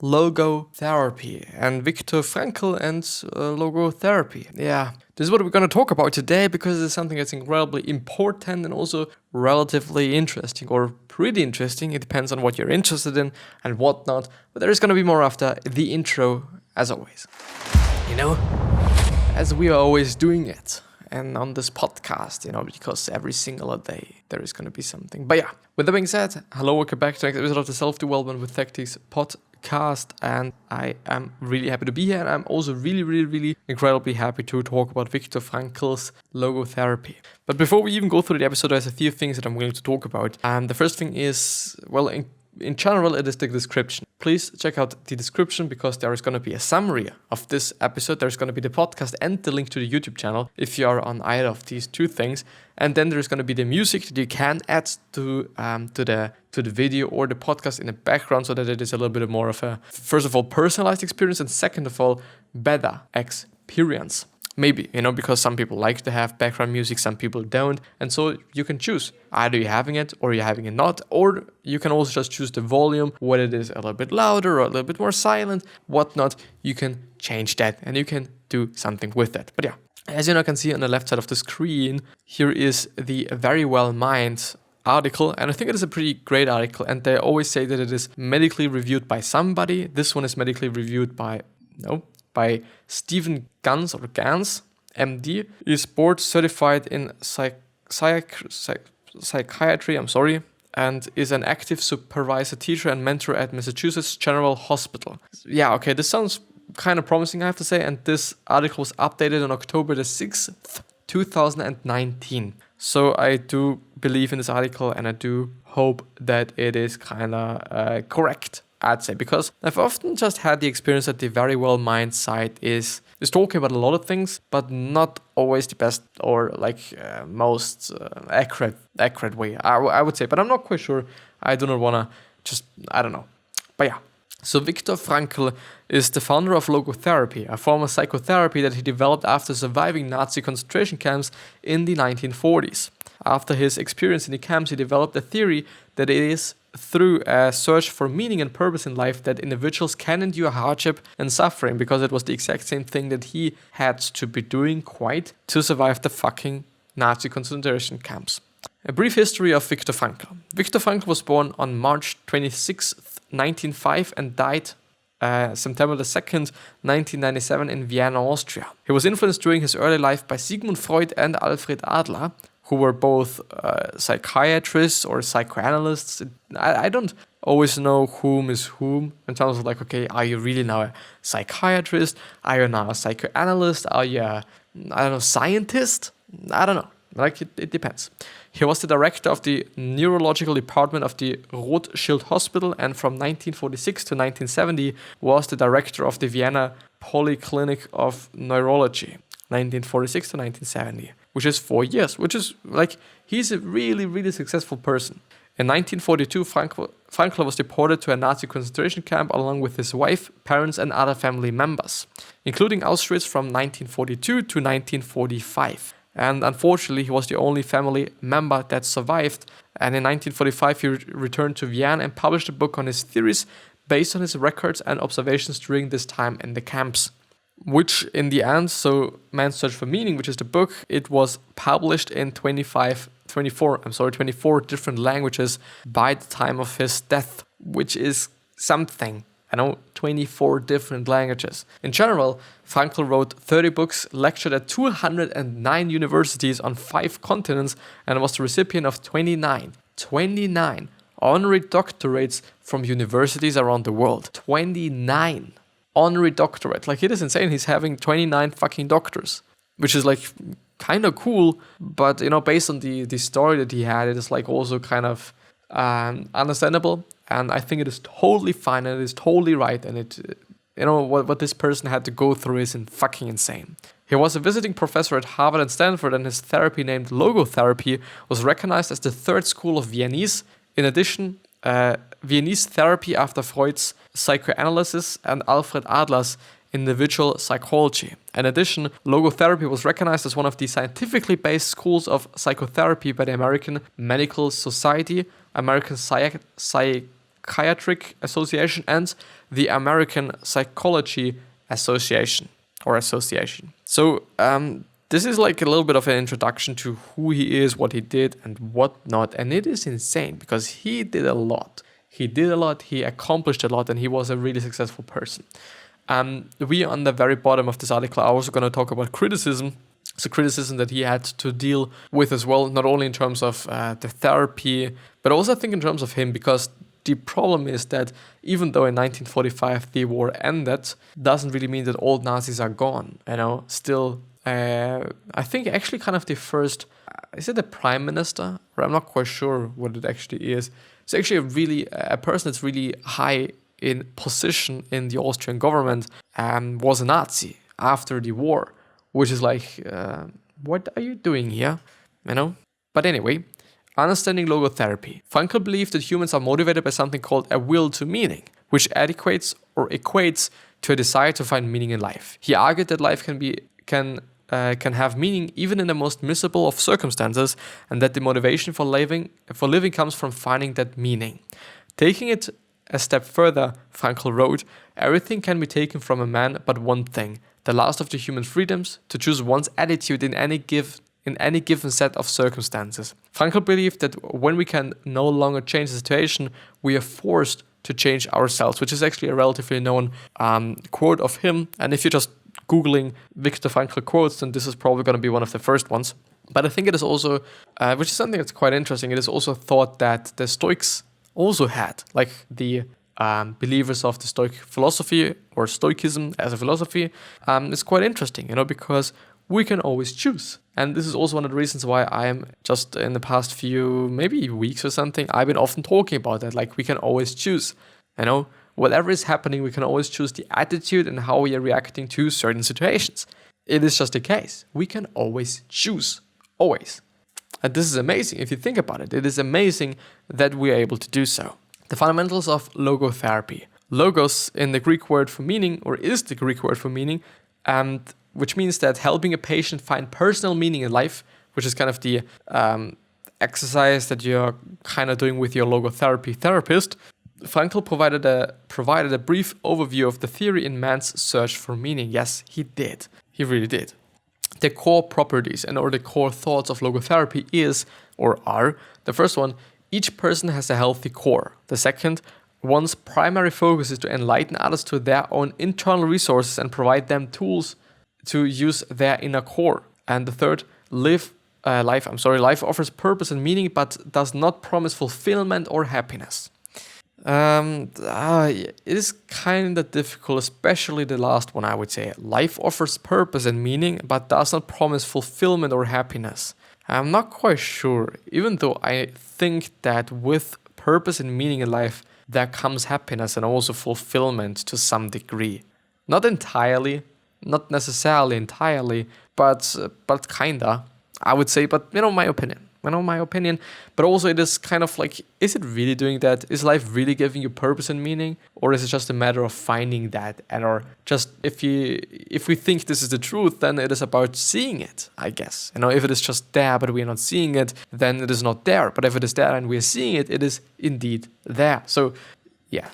Logotherapy and Viktor Frankl and logotherapy. Yeah, this is what we're going to talk about today because it's something that's incredibly important and also relatively interesting, or pretty interesting. It depends on what you're interested in and whatnot. But there is going to be more after the intro, as always. You know, as we are always doing it. And on this podcast, because every single day there is going to be something. But yeah, with that being said, hello, welcome back to the next episode of the Self-Development with Tactics podcast. And I am really happy to be here. And I'm also really incredibly happy to talk about Viktor Frankl's logotherapy. But before we even go through the episode, there's a few things that I'm willing to talk about. And the first thing is, well, in general, it is the description. Please check out the description because there is going to be a summary of this episode. There's going to be the podcast and the link to the YouTube channel if you are on either of these two things. And then there's going to be the music that you can add to the video or the podcast in the background so that it is a little bit more of a, first of all, personalized experience, and second of all, better experience. Maybe, because some people like to have background music, some people don't. And so you can choose. Either you're having it or you're having it not. Or you can also just choose the volume, whether it is a little bit louder or a little bit more silent, whatnot. You can change that and you can do something with that. But yeah, as you can see on the left side of the screen, here is the Very Well Mind article. And I think it is a pretty great article. And they always say that it is medically reviewed by somebody. This one is medically reviewed by Stephen Gans, MD, is board certified in psychiatry, and is an active supervisor, teacher, and mentor at Massachusetts General Hospital. Yeah, okay, this sounds kind of promising, I have to say, and this article was updated on October the 6th, 2019. So I do believe in this article, and I do hope that it is kind of correct, I'd say, because I've often just had the experience that the Very Well Mind site is talking about a lot of things, but not always the best or most accurate way, I would say. But I'm not quite sure. I do not want to I don't know. But yeah. So Viktor Frankl is the founder of Logotherapy, a form of psychotherapy that he developed after surviving Nazi concentration camps in the 1940s. After his experience in the camps, he developed a theory that it is through a search for meaning and purpose in life that individuals can endure hardship and suffering, because it was the exact same thing that he had to be doing to survive the fucking Nazi concentration camps. A brief history of Viktor Frankl. Viktor Frankl was born on March 26, 1905 and died September 2nd, 1997 in Vienna, Austria. He was influenced during his early life by Sigmund Freud and Alfred Adler, who were both psychiatrists or psychoanalysts. I don't always know whom is whom in terms of are you really now a psychiatrist? Are you now a psychoanalyst? Are you a, scientist? I don't know. It depends. He was the director of the neurological department of the Rothschild Hospital, and from 1946 to 1970 was the director of the Vienna Polyclinic of Neurology. 1946 to 1970, which is 4 years, which is he's a really successful person. In 1942, Frankl was deported to a Nazi concentration camp along with his wife, parents, and other family members, including Auschwitz from 1942 to 1945. And unfortunately, he was the only family member that survived. And in 1945, he returned to Vienna and published a book on his theories based on his records and observations during this time in the camps. Which in the end, so Man's Search for Meaning, which is the book, it was published in 24 different languages by the time of his death, which is something. 24 different languages. In general, Frankl wrote 30 books, lectured at 209 universities on 5 continents, and was the recipient of 29 honorary doctorates from universities around the world. 29 honorary doctorate. It is insane. He's having 29 fucking doctors, which is kind of cool, but based on the story that he had, it is also kind of understandable. And I think it is totally fine and it is totally right. And it, what this person had to go through is fucking insane. He was a visiting professor at Harvard and Stanford, and his therapy, named Logotherapy, was recognized as the third school of Viennese. In addition, Viennese therapy after Freud's psychoanalysis and Alfred Adler's individual psychology. In addition, logotherapy was recognized as one of the scientifically based schools of psychotherapy by the American Medical Society, American Psychiatric Association and the American Psychology Association. So this is like a little bit of an introduction to who he is, what he did, and whatnot. And it is insane because he did a lot. He accomplished a lot, and he was a really successful person. We on the very bottom of this article are also going to talk about criticism. So criticism that he had to deal with as well, not only in terms of the therapy, but also I think in terms of him, because the problem is that even though in 1945 the war ended, doesn't really mean that all Nazis are gone. Still, I think actually kind of the first, is it the prime minister? Or I'm not quite sure what it actually is. It's actually a person that's really high in position in the Austrian government was a Nazi after the war, which is like, what are you doing here? But anyway, understanding logotherapy. Frankl believed that humans are motivated by something called a will to meaning, which equates to a desire to find meaning in life. He argued that life can have meaning even in the most miserable of circumstances, and that the motivation for living comes from finding that meaning. Taking it a step further, Frankl wrote, "Everything can be taken from a man but one thing, the last of the human freedoms, to choose one's attitude in any given set of circumstances." Frankl believed that when we can no longer change the situation, we are forced to change ourselves, which is actually a relatively known quote of him. And if you're just Googling Viktor Frankl quotes, then this is probably going to be one of the first ones. But I think it is also, which is something that's quite interesting, it is also thought that the Stoics also had, like the believers of the Stoic philosophy or Stoicism as a philosophy, is quite interesting, because we can always choose. And this is also one of the reasons why I am just in the past few, maybe weeks or something, I've been often talking about that, like we can always choose, whatever is happening, we can always choose the attitude and how we are reacting to certain situations. It is just the case. We can always choose. Always. And this is amazing if you think about it. It is amazing that we are able to do so. The fundamentals of logotherapy. Logos in the Greek word for meaning, or is the Greek word for meaning, which means that helping a patient find personal meaning in life, which is kind of the exercise that you're kind of doing with your logotherapy therapist. Frankl provided a brief overview of the theory in man's search for meaning. Yes, he did. He really did. The core properties or the core thoughts of logotherapy are, the first one, each person has a healthy core. The second, one's primary focus is to enlighten others to their own internal resources and provide them tools to use their inner core. And the third, life offers purpose and meaning, but does not promise fulfillment or happiness. It is kind of difficult, especially the last one, I would say. Life offers purpose and meaning, but does not promise fulfillment or happiness. I'm not quite sure, even though I think that with purpose and meaning in life, there comes happiness and also fulfillment to some degree. Not entirely, not necessarily entirely, but kinda, I would say, but my opinion. But also it is kind of like, is it really doing that? Is life really giving you purpose and meaning? Or is it just a matter of finding that? Or just if we think this is the truth, then it is about seeing it, I guess. If it is just there, but we are not seeing it, then it is not there. But if it is there and we are seeing it, it is indeed there. So, yeah.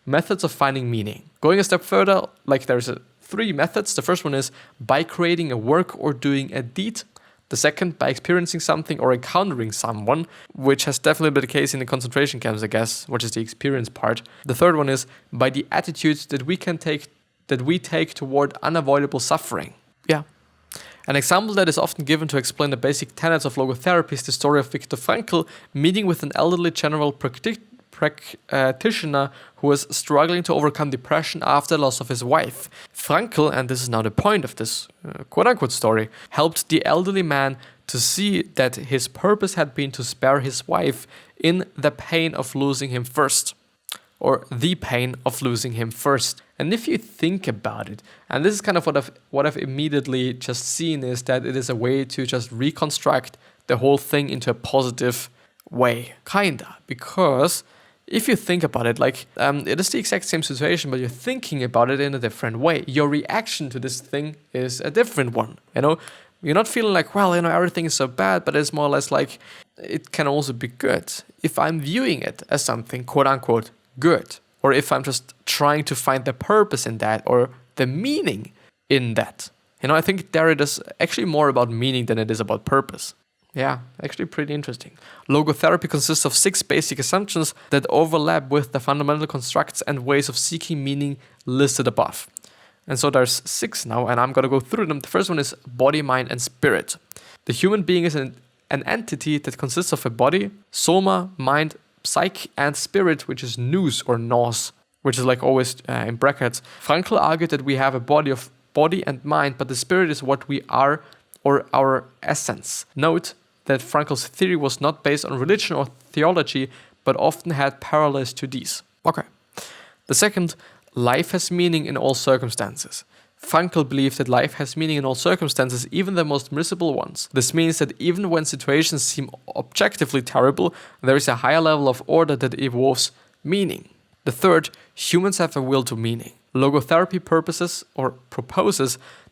Methods of finding meaning. Going a step further, like there's 3 methods. The first one is by creating a work or doing a deed. The second, by experiencing something or encountering someone, which has definitely been the case in the concentration camps, I guess, which is the experience part. The third one is by the attitudes that we take toward unavoidable suffering. Yeah. An example that is often given to explain the basic tenets of logotherapy is the story of Viktor Frankl meeting with an elderly general practitioner who was struggling to overcome depression after the loss of his wife. Frankl, and this is now the point of this quote-unquote story, helped the elderly man to see that his purpose had been to spare his wife in the pain of losing him first. Or the pain of losing him first. And if you think about it, and this is kind of what I've immediately just seen, is that it is a way to just reconstruct the whole thing into a positive way. Kinda. Because if you think about it, like, it is the exact same situation, but you're thinking about it in a different way. Your reaction to this thing is a different one, You're not feeling like, well, everything is so bad, but it's more or less like, it can also be good. If I'm viewing it as something quote unquote good, or if I'm just trying to find the purpose in that or the meaning in that. I think there it is actually more about meaning than it is about purpose. Yeah, actually pretty interesting. Logotherapy consists of 6 basic assumptions that overlap with the fundamental constructs and ways of seeking meaning listed above. And so there's 6 now, and I'm going to go through them. The first one is body, mind, and spirit. The human being is an entity that consists of a body, soma, mind, psyche, and spirit, which is nous or nous, which is like always in brackets. Frankl argued that we have a body and mind, but the spirit is what we are, or our essence. Note that Frankl's theory was not based on religion or theology, but often had parallels to these. Okay. The second, life has meaning in all circumstances. Frankl believed that life has meaning in all circumstances, even the most miserable ones. This means that even when situations seem objectively terrible, there is a higher level of order that involves meaning. The third, humans have a will to meaning. Logotherapy proposes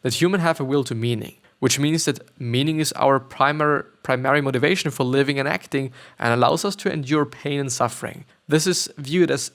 that humans have a will to meaning, which means that meaning is our primary motivation for living and acting and allows us to endure pain and suffering. This is viewed as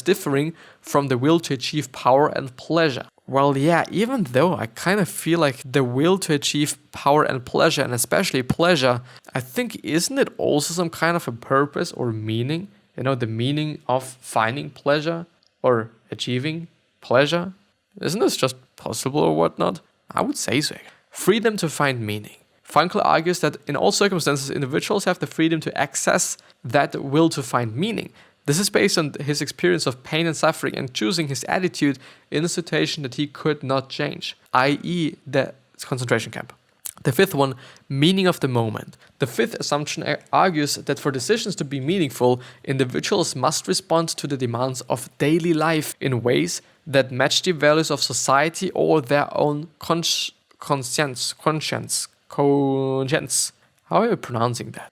differing from the will to achieve power and pleasure. Well, yeah, even though I kind of feel like the will to achieve power and pleasure, and especially pleasure, I think isn't it also some kind of a purpose or meaning? The meaning of finding pleasure or achieving pleasure? Isn't this just possible or whatnot? I would say so. Freedom to find meaning. Frankl argues that in all circumstances, individuals have the freedom to access that will to find meaning. This is based on his experience of pain and suffering and choosing his attitude in a situation that he could not change, i.e. the concentration camp. The fifth one, meaning of the moment. The fifth assumption argues that for decisions to be meaningful, individuals must respond to the demands of daily life in ways that match the values of society or their own conscience. How are you pronouncing that?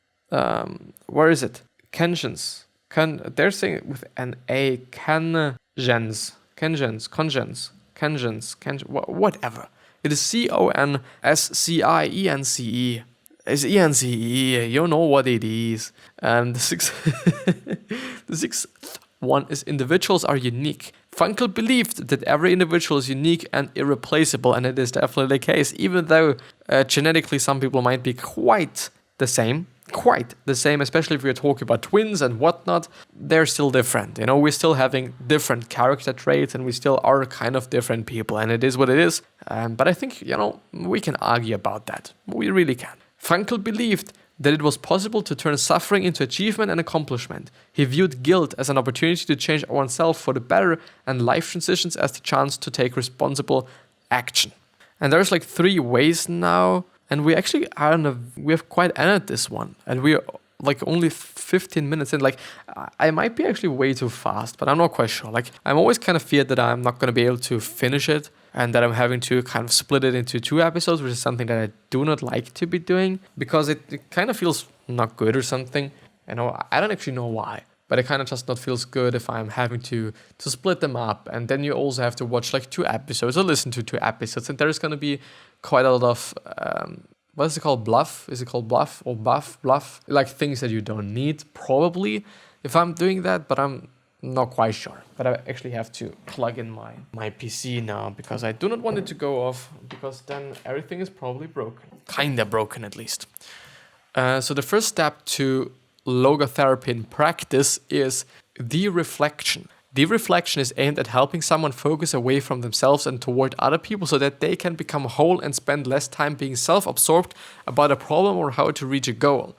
Where is it? Conscience. They're saying it with an A. Conscience. Whatever. It is Conscience. It's ENCE. You know what it is. And the sixth one is individuals are unique. Frankl believed that every individual is unique and irreplaceable, and it is definitely the case, even though genetically some people might be quite the same, especially if we're talking about twins and whatnot. They're still different. We're still having different character traits, and we still are kind of different people, and it is what it is. But I think, we can argue about that. We really can. Frankl believed that it was possible to turn suffering into achievement and accomplishment. He viewed guilt as an opportunity to change oneself for the better, and life transitions as the chance to take responsible action. And there's 3 ways now, and we actually we have quite ended this one, and we're only 15 minutes in. I might be actually way too fast, but I'm not quite sure. I'm always kind of feared that I'm not going to be able to finish it, and that I'm having to kind of split it into 2 episodes, which is something that I do not like to be doing, because it kind of feels not good or something. I don't actually know why, but it kind of just not feels good if I'm having to split them up, and then you also have to watch 2 episodes or listen to 2 episodes, and there's going to be quite a lot of what is it called? Bluff? Is it called bluff or buff? Bluff? Things that you don't need, probably, if I'm doing that, but I'm not quite sure. But I actually have to plug in my PC now, because I do not want it to go off, because then everything is probably broken. Kinda broken, at least. So the first step to logotherapy in practice is the reflection. The reflection is aimed at helping someone focus away from themselves and toward other people, so that they can become whole and spend less time being self-absorbed about a problem or how to reach a goal.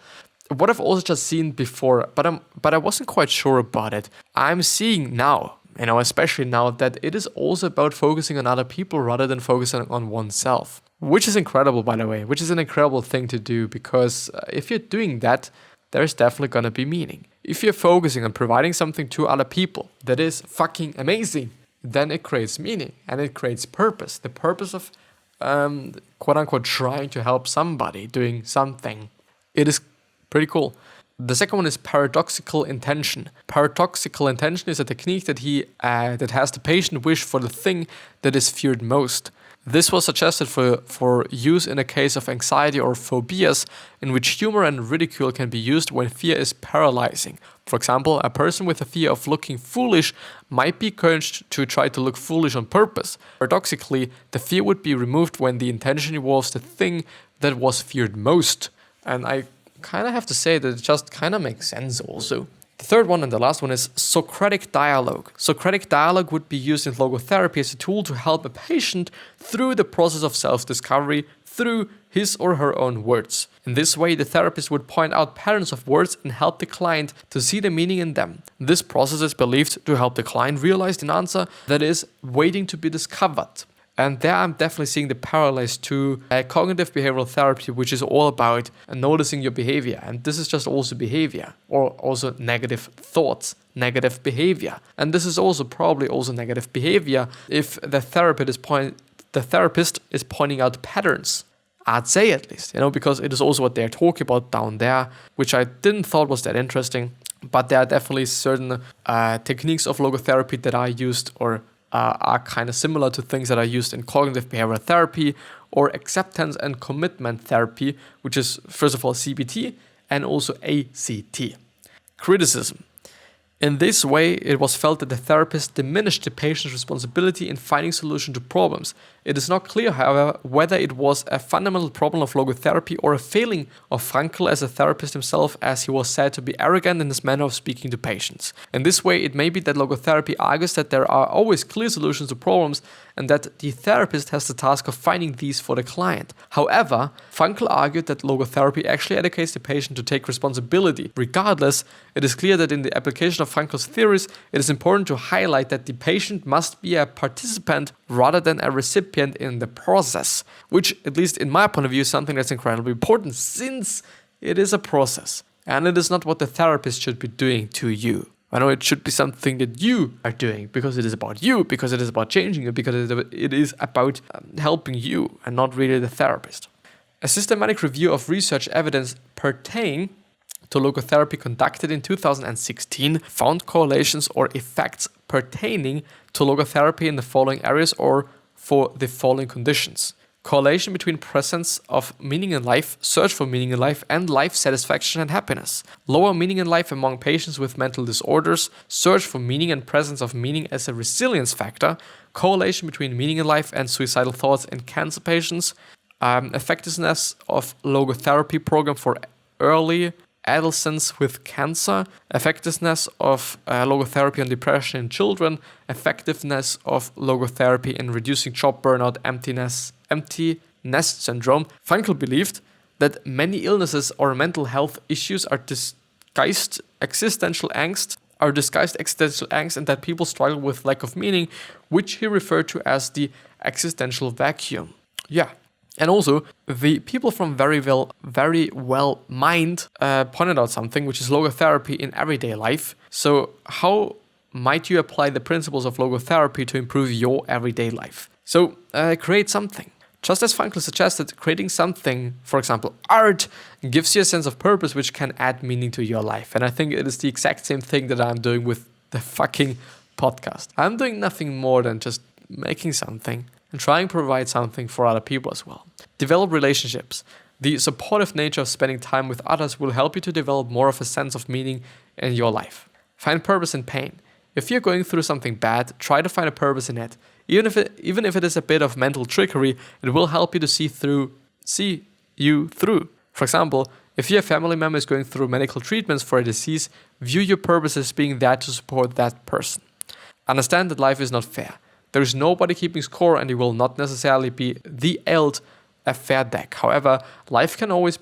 What I've also just seen before, but I wasn't quite sure about it. I'm seeing now, especially now, that it is also about focusing on other people rather than focusing on oneself. Which is incredible, by the way, which is an incredible thing to do, because if you're doing that, there's definitely gonna be meaning. If you're focusing on providing something to other people that is fucking amazing, then it creates meaning and it creates purpose. The purpose of quote unquote trying to help somebody doing something. It is pretty cool. The second one is paradoxical intention. Paradoxical intention is a technique that has the patient wish for the thing that is feared most. This was suggested for use in a case of anxiety or phobias in which humor and ridicule can be used when fear is paralyzing. For example, a person with a fear of looking foolish might be encouraged to try to look foolish on purpose. Paradoxically, the fear would be removed when the intention involves the thing that was feared most. And I kind of have to say that it just kind of makes sense also. The third one and the last one is Socratic dialogue. Socratic dialogue would be used in logotherapy as a tool to help a patient through the process of self-discovery through his or her own words. In this way, the therapist would point out patterns of words and help the client to see the meaning in them. This process is believed to help the client realize an answer that is waiting to be discovered. And there I'm definitely seeing the parallels to cognitive behavioral therapy, which is all about noticing your behavior. And this is just also behavior, or also negative thoughts, negative behavior. And this is also probably also negative behavior if the therapist is pointing out patterns. I'd say at least, because it is also what they're talking about down there, which I didn't thought was that interesting. But there are definitely certain techniques of logotherapy that are used or are kind of similar to things that are used in cognitive behavioral therapy or acceptance and commitment therapy, which is first of all CBT and also ACT. Criticism. In this way, it was felt that the therapist diminished the patient's responsibility in finding solution to problems. It is not clear, however, whether it was a fundamental problem of logotherapy or a failing of Frankl as a therapist himself, as he was said to be arrogant in his manner of speaking to patients. In this way, it may be that logotherapy argues that there are always clear solutions to problems and that the therapist has the task of finding these for the client. However, Frankl argued that logotherapy actually educates the patient to take responsibility. Regardless, it is clear that in the application of Frankl's theories, it is important to highlight that the patient must be a participant rather than a recipient in the process, which, at least in my point of view, is something that's incredibly important since it is a process and it is not what the therapist should be doing to you. I know it should be something that you are doing because it is about you, because it is about changing you, because it is about helping you and not really the therapist. A systematic review of research evidence pertaining to logotherapy conducted in 2016 found correlations or effects pertaining to logotherapy in the following areas or for the following conditions. Correlation between presence of meaning in life, search for meaning in life, and life satisfaction and happiness. Lower meaning in life among patients with mental disorders, search for meaning and presence of meaning as a resilience factor. Correlation between meaning in life and suicidal thoughts in cancer patients. Effectiveness of logotherapy program for early adolescents with cancer, effectiveness of logotherapy on depression in children, effectiveness of logotherapy in reducing job burnout, empty nest syndrome. Frankl believed that many illnesses or mental health issues are disguised existential angst, and that people struggle with lack of meaning, which he referred to as the existential vacuum. Yeah. And also, the people from Very Well Mind pointed out something, which is logotherapy in everyday life. So how might you apply the principles of logotherapy to improve your everyday life? So create something. Just as Frankl suggested, creating something, for example, art, gives you a sense of purpose which can add meaning to your life. And I think it is the exact same thing that I'm doing with the fucking podcast. I'm doing nothing more than just making something and trying to provide something for other people as well. Develop relationships. The supportive nature of spending time with others will help you to develop more of a sense of meaning in your life. Find purpose in pain. If you're going through something bad, try to find a purpose in it. Even if it is a bit of mental trickery, it will help you to see you through. For example, if your family member is going through medical treatments for a disease, view your purpose as being there to support that person. Understand that life is not fair. There is nobody keeping score, and you will not necessarily be dealt a fair deck. However, life can always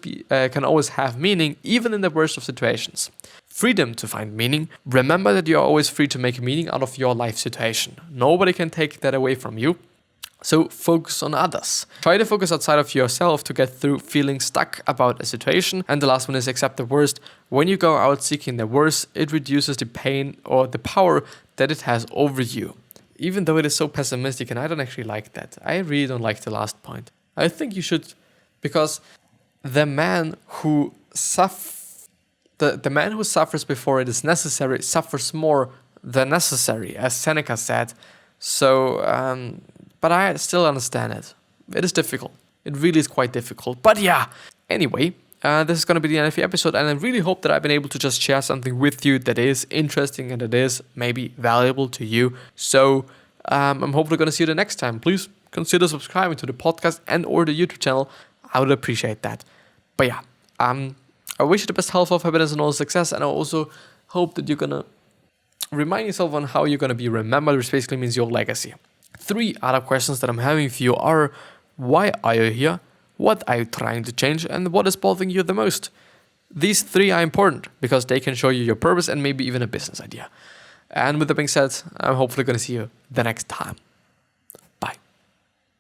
have meaning, even in the worst of situations. Freedom to find meaning. Remember that you are always free to make meaning out of your life situation. Nobody can take that away from you. So focus on others. Try to focus outside of yourself to get through feeling stuck about a situation. And the last one is accept the worst. When you go out seeking the worst, it reduces the pain or the power that it has over you. Even though it is so pessimistic, and I don't actually like that. I really don't like the last point. I think you should, because the man who suffers before it is necessary suffers more than necessary, as Seneca said. So, but I still understand it. It is difficult. It really is quite difficult. But yeah, anyway, this is going to be the end of the episode, and I really hope that I've been able to just share something with you that is interesting and that is maybe valuable to you. So I'm hopefully going to see you the next time. Please consider subscribing to the podcast and or the YouTube channel. I would appreciate that. But yeah, I wish you the best health, happiness, and all success, and I also hope that you're going to remind yourself on how you're going to be remembered, which basically means your legacy. 3 other questions that I'm having for you are: why are you here? What are you trying to change? And what is bothering you the most? These 3 are important because they can show you your purpose and maybe even a business idea. And with that being said, I'm hopefully going to see you the next time.